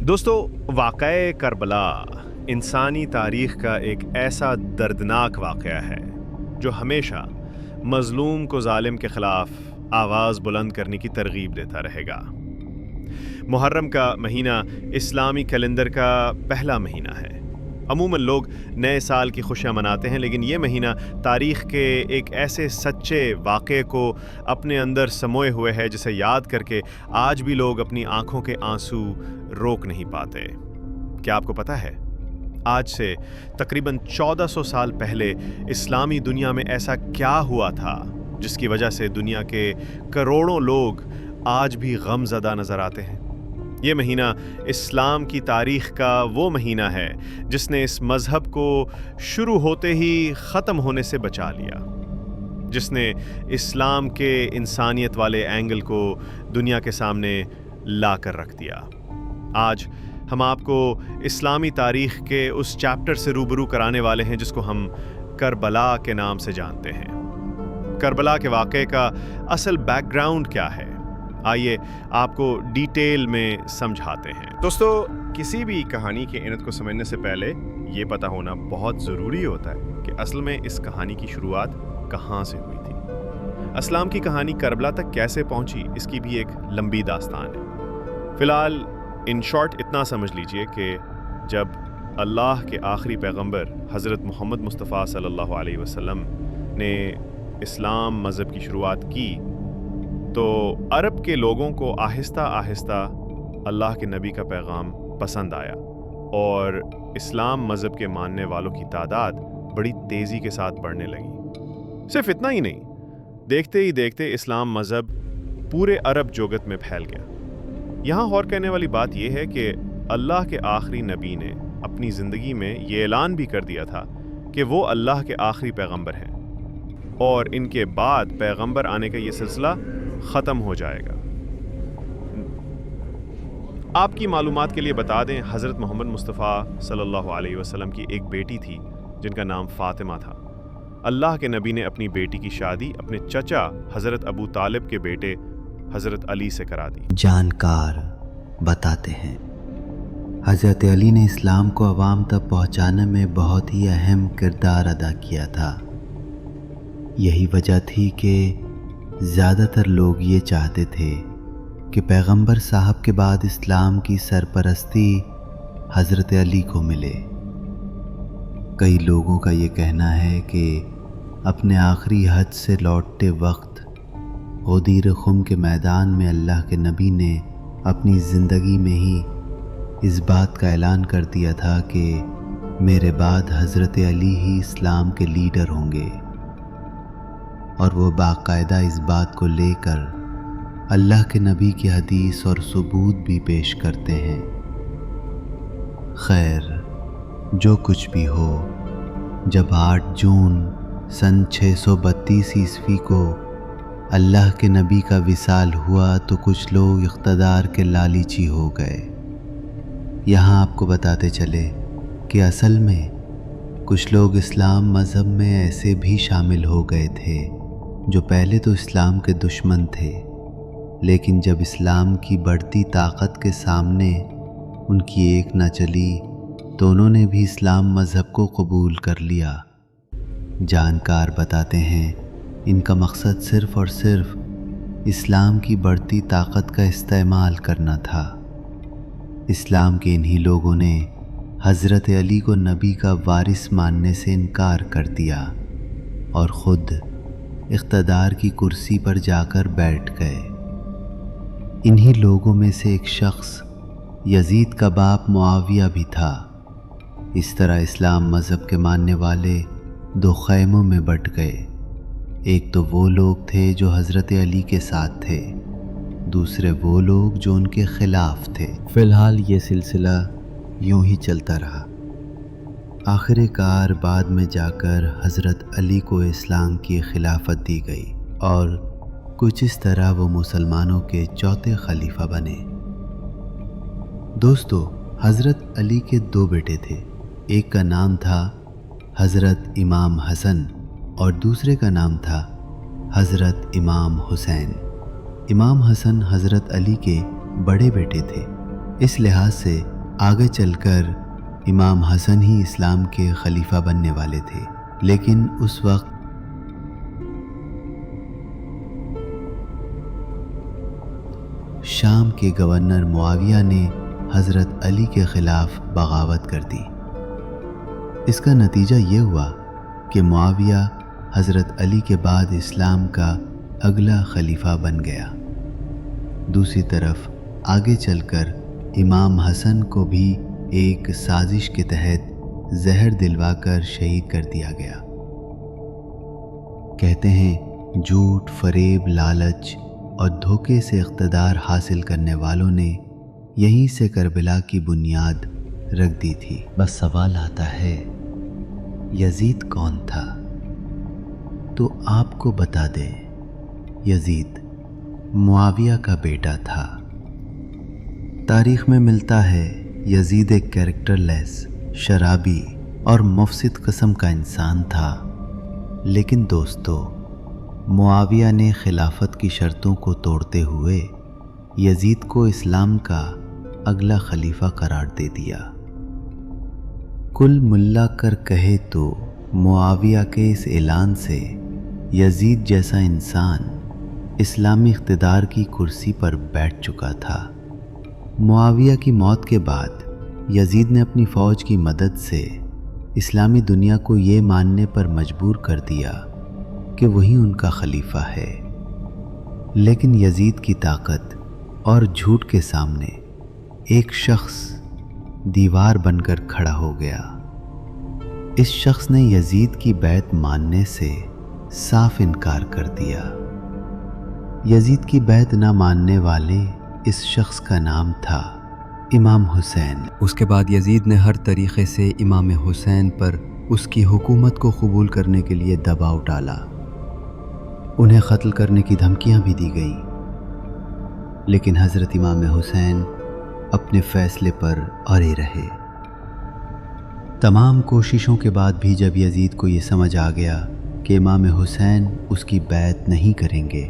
دوستو، واقعہ کربلا انسانی تاریخ کا ایک ایسا دردناک واقعہ ہے جو ہمیشہ مظلوم کو ظالم کے خلاف آواز بلند کرنے کی ترغیب دیتا رہے گا۔ محرم کا مہینہ اسلامی کیلنڈر کا پہلا مہینہ ہے۔ عموماً لوگ نئے سال کی خوشیاں مناتے ہیں، لیکن یہ مہینہ تاریخ کے ایک ایسے سچے واقعے کو اپنے اندر سموئے ہوئے ہے جسے یاد کر کے آج بھی لوگ اپنی آنکھوں کے آنسو روک نہیں پاتے۔ کیا آپ کو پتہ ہے آج سے تقریباً 1400 سال پہلے اسلامی دنیا میں ایسا کیا ہوا تھا جس کی وجہ سے دنیا کے کروڑوں لوگ آج بھی غم زدہ نظر آتے ہیں؟ یہ مہینہ اسلام کی تاریخ کا وہ مہینہ ہے جس نے اس مذہب کو شروع ہوتے ہی ختم ہونے سے بچا لیا، جس نے اسلام کے انسانیت والے اینگل کو دنیا کے سامنے لا کر رکھ دیا۔ آج ہم آپ کو اسلامی تاریخ کے اس چیپٹر سے روبرو کرانے والے ہیں جس کو ہم کربلا کے نام سے جانتے ہیں۔ کربلا کے واقعے کا اصل بیک گراؤنڈ کیا ہے، آئیے آپ کو ڈیٹیل میں سمجھاتے ہیں۔ دوستو، کسی بھی کہانی کے انت کو سمجھنے سے پہلے یہ پتہ ہونا بہت ضروری ہوتا ہے کہ اصل میں اس کہانی کی شروعات کہاں سے ہوئی تھی۔ اسلام کی کہانی کربلا تک کیسے پہنچی، اس کی بھی ایک لمبی داستان ہے۔ فی الحال ان شارٹ اتنا سمجھ لیجئے کہ جب اللہ کے آخری پیغمبر حضرت محمد مصطفیٰ صلی اللہ علیہ وسلم نے اسلام مذہب کی شروعات کی تو عرب کے لوگوں کو آہستہ آہستہ اللہ کے نبی کا پیغام پسند آیا اور اسلام مذہب کے ماننے والوں کی تعداد بڑی تیزی کے ساتھ بڑھنے لگی۔ صرف اتنا ہی نہیں، دیکھتے ہی دیکھتے اسلام مذہب پورے عرب جگت میں پھیل گیا۔ یہاں غور کرنے والی بات یہ ہے کہ اللہ کے آخری نبی نے اپنی زندگی میں یہ اعلان بھی کر دیا تھا کہ وہ اللہ کے آخری پیغمبر ہیں اور ان کے بعد پیغمبر آنے کا یہ سلسلہ ختم ہو جائے گا۔ آپ کی معلومات کے لیے بتا دیں، حضرت محمد مصطفیٰ صلی اللہ علیہ وسلم کی ایک بیٹی تھی جن کا نام فاطمہ تھا۔ اللہ کے نبی نے اپنی بیٹی کی شادی اپنے چچا حضرت ابو طالب کے بیٹے حضرت علی سے کرا دی۔ جانکار بتاتے ہیں حضرت علی نے اسلام کو عوام تک پہنچانے میں بہت ہی اہم کردار ادا کیا تھا۔ یہی وجہ تھی کہ زیادہ تر لوگ یہ چاہتے تھے کہ پیغمبر صاحب کے بعد اسلام کی سرپرستی حضرت علی کو ملے۔ کئی لوگوں کا یہ کہنا ہے کہ اپنے آخری حج سے لوٹتے وقت غدیر خم کے میدان میں اللہ کے نبی نے اپنی زندگی میں ہی اس بات کا اعلان کر دیا تھا کہ میرے بعد حضرت علی ہی اسلام کے لیڈر ہوں گے، اور وہ باقاعدہ اس بات کو لے کر اللہ کے نبی کی حدیث اور ثبوت بھی پیش کرتے ہیں۔ خیر، جو کچھ بھی ہو، جب 8 جون سن 632 عیسوی کو اللہ کے نبی کا وصال ہوا تو کچھ لوگ اقتدار کے لالچی ہو گئے۔ یہاں آپ کو بتاتے چلے کہ اصل میں کچھ لوگ اسلام مذہب میں ایسے بھی شامل ہو گئے تھے جو پہلے تو اسلام کے دشمن تھے، لیکن جب اسلام کی بڑھتی طاقت کے سامنے ان کی ایک نہ چلی تو انہوں نے بھی اسلام مذہب کو قبول کر لیا۔ جانکار بتاتے ہیں ان کا مقصد صرف اور صرف اسلام کی بڑھتی طاقت کا استعمال کرنا تھا۔ اسلام کے انہی لوگوں نے حضرت علی کو نبی کا وارث ماننے سے انکار کر دیا اور خود اقتدار کی کرسی پر جا کر بیٹھ گئے۔ انہی لوگوں میں سے ایک شخص یزید کا باپ معاویہ بھی تھا۔ اس طرح اسلام مذہب کے ماننے والے 2 خیموں میں بٹ گئے۔ ایک تو وہ لوگ تھے جو حضرت علی کے ساتھ تھے، دوسرے وہ لوگ جو ان کے خلاف تھے۔ فی الحال یہ سلسلہ یوں ہی چلتا رہا۔ آخر کار بعد میں جا کر حضرت علی کو اسلام کی خلافت دی گئی اور کچھ اس طرح وہ مسلمانوں کے چوتھے خلیفہ بنے۔ دوستو، حضرت علی کے 2 بیٹے تھے، ایک کا نام تھا حضرت امام حسن اور دوسرے کا نام تھا حضرت امام حسین۔ امام حسن حضرت علی کے بڑے بیٹے تھے، اس لحاظ سے آگے چل کر امام حسن ہی اسلام کے خلیفہ بننے والے تھے، لیکن اس وقت شام کے گورنر معاویہ نے حضرت علی کے خلاف بغاوت کر دی۔ اس کا نتیجہ یہ ہوا کہ معاویہ حضرت علی کے بعد اسلام کا اگلا خلیفہ بن گیا۔ دوسری طرف آگے چل کر امام حسن کو بھی ایک سازش کے تحت زہر دلوا کر شہید کر دیا گیا۔ کہتے ہیں جھوٹ، فریب، لالچ اور دھوکے سے اقتدار حاصل کرنے والوں نے یہیں سے کربلا کی بنیاد رکھ دی تھی۔ بس سوال آتا ہے یزید کون تھا؟ تو آپ کو بتا دیں، یزید معاویہ کا بیٹا تھا۔ تاریخ میں ملتا ہے یزید ایک کیریکٹر لیس، شرابی اور مفسد قسم کا انسان تھا، لیکن دوستو معاویہ نے خلافت کی شرطوں کو توڑتے ہوئے یزید کو اسلام کا اگلا خلیفہ قرار دے دیا۔ کل ملا کر کہے تو معاویہ کے اس اعلان سے یزید جیسا انسان اسلامی اقتدار کی کرسی پر بیٹھ چکا تھا۔ معاویہ کی موت کے بعد یزید نے اپنی فوج کی مدد سے اسلامی دنیا کو یہ ماننے پر مجبور کر دیا کہ وہی ان کا خلیفہ ہے، لیکن یزید کی طاقت اور جھوٹ کے سامنے ایک شخص دیوار بن کر کھڑا ہو گیا۔ اس شخص نے یزید کی بیعت ماننے سے صاف انکار کر دیا۔ یزید کی بیعت نہ ماننے والے اس شخص کا نام تھا امام حسین۔ اس کے بعد یزید نے ہر طریقے سے امام حسین پر اس کی حکومت کو قبول کرنے کے لیے دباؤ ڈالا۔ انہیں قتل کرنے کی دھمکیاں بھی دی گئیں، لیکن حضرت امام حسین اپنے فیصلے پر اڑے رہے۔ تمام کوششوں کے بعد بھی جب یزید کو یہ سمجھ آ گیا کہ امام حسین اس کی بیعت نہیں کریں گے،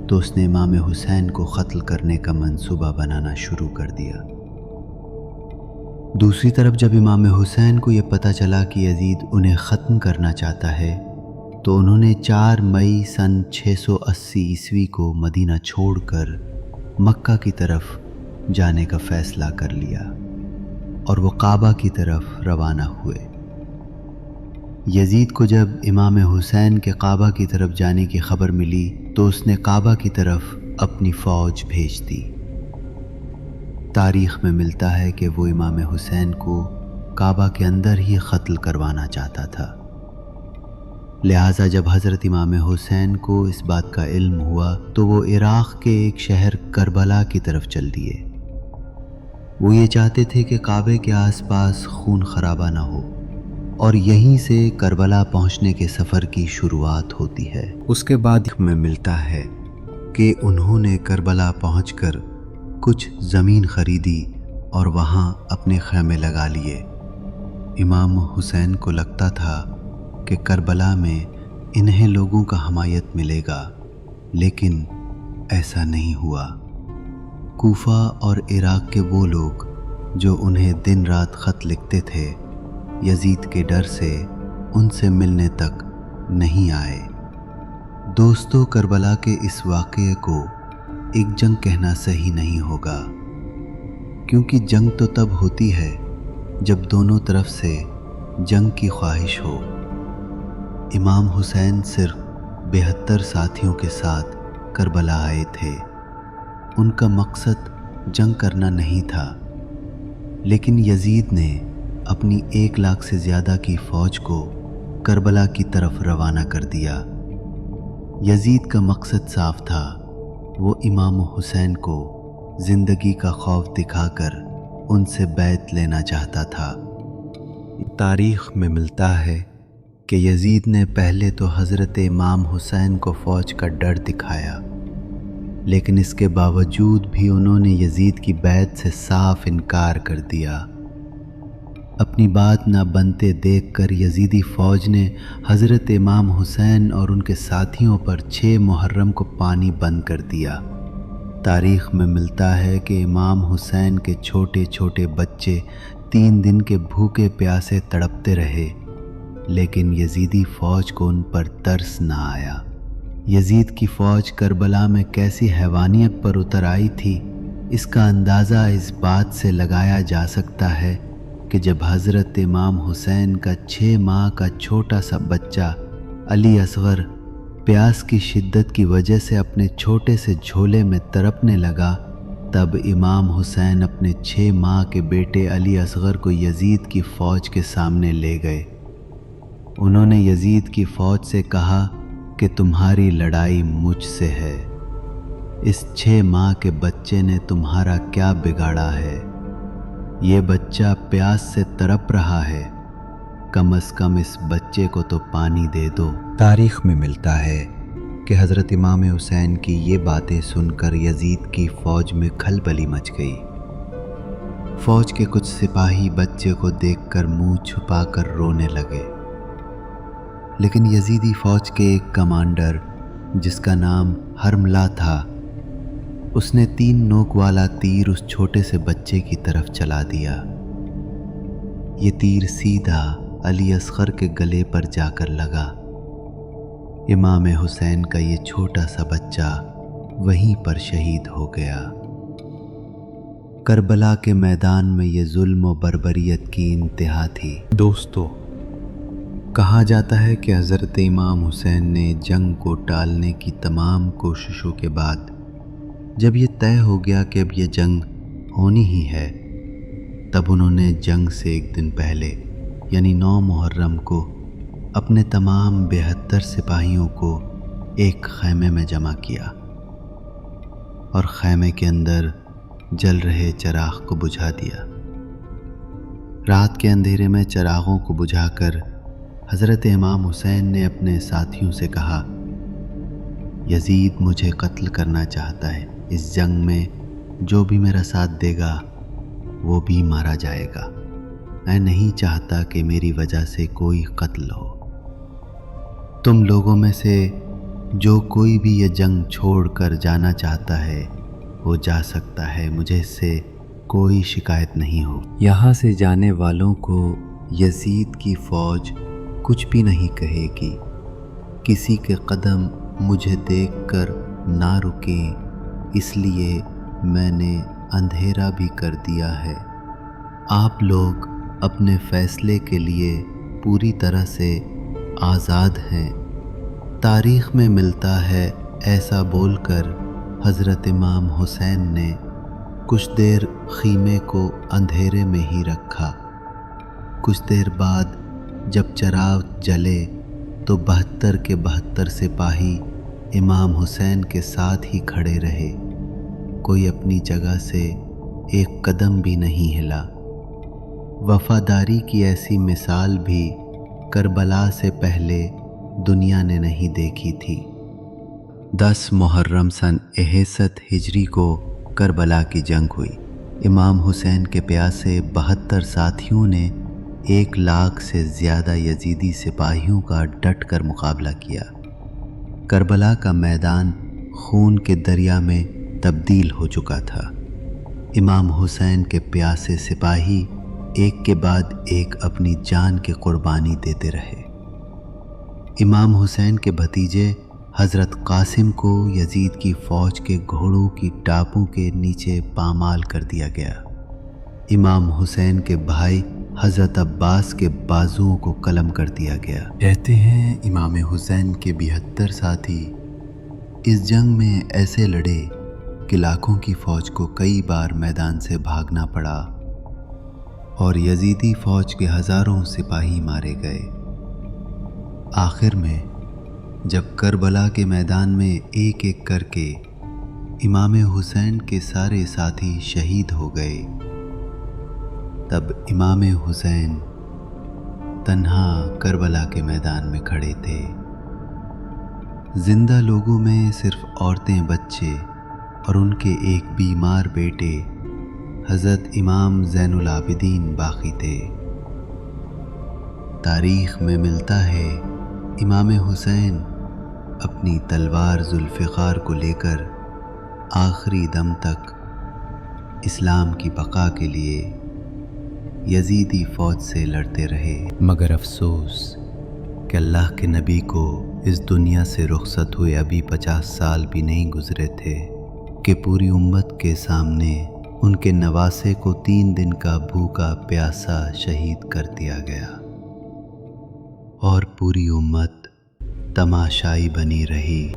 تو اس نے امام حسین کو قتل کرنے کا منصوبہ بنانا شروع کر دیا۔ دوسری طرف جب امام حسین کو یہ پتہ چلا کہ یزید انہیں ختم کرنا چاہتا ہے، تو انہوں نے 4 مئی سن 680 عیسوی کو مدینہ چھوڑ کر مکہ کی طرف جانے کا فیصلہ کر لیا اور وہ کعبہ کی طرف روانہ ہوئے۔ یزید کو جب امام حسین کے کعبہ کی طرف جانے کی خبر ملی تو اس نے کعبہ کی طرف اپنی فوج بھیج دی۔ تاریخ میں ملتا ہے کہ وہ امام حسین کو کعبہ کے اندر ہی قتل کروانا چاہتا تھا، لہٰذا جب حضرت امام حسین کو اس بات کا علم ہوا تو وہ عراق کے ایک شہر کربلا کی طرف چل دیے۔ وہ یہ چاہتے تھے کہ کعبے کے آس پاس خون خرابہ نہ ہو اور یہیں سے کربلا پہنچنے کے سفر کی شروعات ہوتی ہے۔ اس کے بعد میں ملتا ہے کہ انہوں نے کربلا پہنچ کر کچھ زمین خریدی اور وہاں اپنے خیمے لگا لیے۔ امام حسین کو لگتا تھا کہ کربلا میں انہیں لوگوں کا حمایت ملے گا، لیکن ایسا نہیں ہوا۔ کوفہ اور عراق کے وہ لوگ جو انہیں دن رات خط لکھتے تھے، یزید کے ڈر سے ان سے ملنے تک نہیں آئے۔ دوستو، کربلا کے اس واقعے کو ایک جنگ کہنا صحیح نہیں ہوگا، کیونکہ جنگ تو تب ہوتی ہے جب دونوں طرف سے جنگ کی خواہش ہو۔ امام حسین صرف 72 ساتھیوں کے ساتھ کربلا آئے تھے۔ ان کا مقصد جنگ کرنا نہیں تھا، لیکن یزید نے اپنی 1 لاکھ سے زیادہ کی فوج کو کربلا کی طرف روانہ کر دیا۔ یزید کا مقصد صاف تھا، وہ امام حسین کو زندگی کا خوف دکھا کر ان سے بیعت لینا چاہتا تھا۔ تاریخ میں ملتا ہے کہ یزید نے پہلے تو حضرت امام حسین کو فوج کا ڈر دکھایا، لیکن اس کے باوجود بھی انہوں نے یزید کی بیعت سے صاف انکار کر دیا۔ اپنی بات نہ بنتے دیکھ کر یزیدی فوج نے حضرت امام حسین اور ان کے ساتھیوں پر 6 محرم کو پانی بند کر دیا۔ تاریخ میں ملتا ہے کہ امام حسین کے چھوٹے چھوٹے بچے 3 دن کے بھوکے پیاسے تڑپتے رہے، لیکن یزیدی فوج کو ان پر ترس نہ آیا۔ یزید کی فوج کربلا میں کیسی حیوانیت پر اتر آئی تھی، اس کا اندازہ اس بات سے لگایا جا سکتا ہے کہ جب حضرت امام حسین کا 6 ماہ کا چھوٹا سا بچہ علی اصغر پیاس کی شدت کی وجہ سے اپنے چھوٹے سے جھولے میں تڑپنے لگا، تب امام حسین اپنے 6 ماہ کے بیٹے علی اصغر کو یزید کی فوج کے سامنے لے گئے۔ انہوں نے یزید کی فوج سے کہا کہ تمہاری لڑائی مجھ سے ہے، اس 6 ماہ کے بچے نے تمہارا کیا بگاڑا ہے؟ یہ بچہ پیاس سے تڑپ رہا ہے، کم از کم اس بچے کو تو پانی دے دو۔ تاریخ میں ملتا ہے کہ حضرت امام حسین کی یہ باتیں سن کر یزید کی فوج میں کھلبلی مچ گئی۔ فوج کے کچھ سپاہی بچے کو دیکھ کر منہ چھپا کر رونے لگے، لیکن یزیدی فوج کے ایک کمانڈر جس کا نام حرملہ تھا، اس نے 3 نوک والا تیر اس چھوٹے سے بچے کی طرف چلا دیا۔ یہ تیر سیدھا علی اصغر کے گلے پر جا کر لگا۔ امام حسین کا یہ چھوٹا سا بچہ وہیں پر شہید ہو گیا۔ کربلا کے میدان میں یہ ظلم و بربریت کی انتہا تھی۔ دوستو، کہا جاتا ہے کہ حضرت امام حسین نے جنگ کو ٹالنے کی تمام کوششوں کے بعد جب یہ طے ہو گیا کہ اب یہ جنگ ہونی ہی ہے، تب انہوں نے جنگ سے 1 دن پہلے یعنی 9 محرم کو اپنے تمام 72 سپاہیوں کو ایک خیمے میں جمع کیا اور خیمے کے اندر جل رہے چراغ کو بجھا دیا۔ رات کے اندھیرے میں چراغوں کو بجھا کر حضرت امام حسین نے اپنے ساتھیوں سے کہا، یزید مجھے قتل کرنا چاہتا ہے، اس جنگ میں جو بھی میرا ساتھ دے گا وہ بھی مارا جائے گا، میں نہیں چاہتا کہ میری وجہ سے کوئی قتل ہو۔ تم لوگوں میں سے جو کوئی بھی یہ جنگ چھوڑ کر جانا چاہتا ہے وہ جا سکتا ہے، مجھے اس سے کوئی شکایت نہیں ہو۔ یہاں سے جانے والوں کو یزید کی فوج کچھ بھی نہیں کہے گی، کسی کے قدم مجھے دیکھ کر نہ رکیں، اس لیے میں نے اندھیرا بھی کر دیا ہے۔ آپ لوگ اپنے فیصلے کے لیے پوری طرح سے آزاد ہیں۔ تاریخ میں ملتا ہے ایسا بول کر حضرت امام حسین نے کچھ دیر خیمے کو اندھیرے میں ہی رکھا۔ کچھ دیر بعد جب چراغ جلے تو 72 کے 72 سپاہی امام حسین کے ساتھ ہی کھڑے رہے، کوئی اپنی جگہ سے ایک قدم بھی نہیں ہلا۔ وفاداری کی ایسی مثال بھی کربلا سے پہلے دنیا نے نہیں دیکھی تھی۔ 10 محرم سن 61 ہجری کو کربلا کی جنگ ہوئی۔ امام حسین کے پیاسے 72 ساتھیوں نے 1 لاکھ سے زیادہ یزیدی سپاہیوں کا ڈٹ کر مقابلہ کیا۔ کربلا کا میدان خون کے دریا میں تبدیل ہو چکا تھا۔ امام حسین کے پیاسے سپاہی ایک کے بعد ایک اپنی جان کی قربانی دیتے رہے۔ امام حسین کے بھتیجے حضرت قاسم کو یزید کی فوج کے گھوڑوں کی ٹاپوں کے نیچے پامال کر دیا گیا۔ امام حسین کے بھائی حضرت عباس کے بازوؤں کو قلم کر دیا گیا۔ کہتے ہیں امام حسین کے 72 ساتھی اس جنگ میں ایسے لڑے کہ لاکھوں کی فوج کو کئی بار میدان سے بھاگنا پڑا اور یزیدی فوج کے ہزاروں سپاہی مارے گئے۔ آخر میں جب کربلا کے میدان میں ایک ایک کر کے امام حسین کے سارے ساتھی شہید ہو گئے، تب امام حسین تنہا کربلا کے میدان میں کھڑے تھے۔ زندہ لوگوں میں صرف عورتیں، بچے اور ان کے ایک بیمار بیٹے حضرت امام زین العابدین باقی تھے۔ تاریخ میں ملتا ہے امام حسین اپنی تلوار ذوالفقار کو لے کر آخری دم تک اسلام کی بقا کے لیے یزیدی فوج سے لڑتے رہے، مگر افسوس کہ اللہ کے نبی کو اس دنیا سے رخصت ہوئے ابھی 50 سال بھی نہیں گزرے تھے کہ پوری امت کے سامنے ان کے نواسے کو 3 دن کا بھوکا پیاسا شہید کر دیا گیا، اور پوری امت تماشائی بنی رہی۔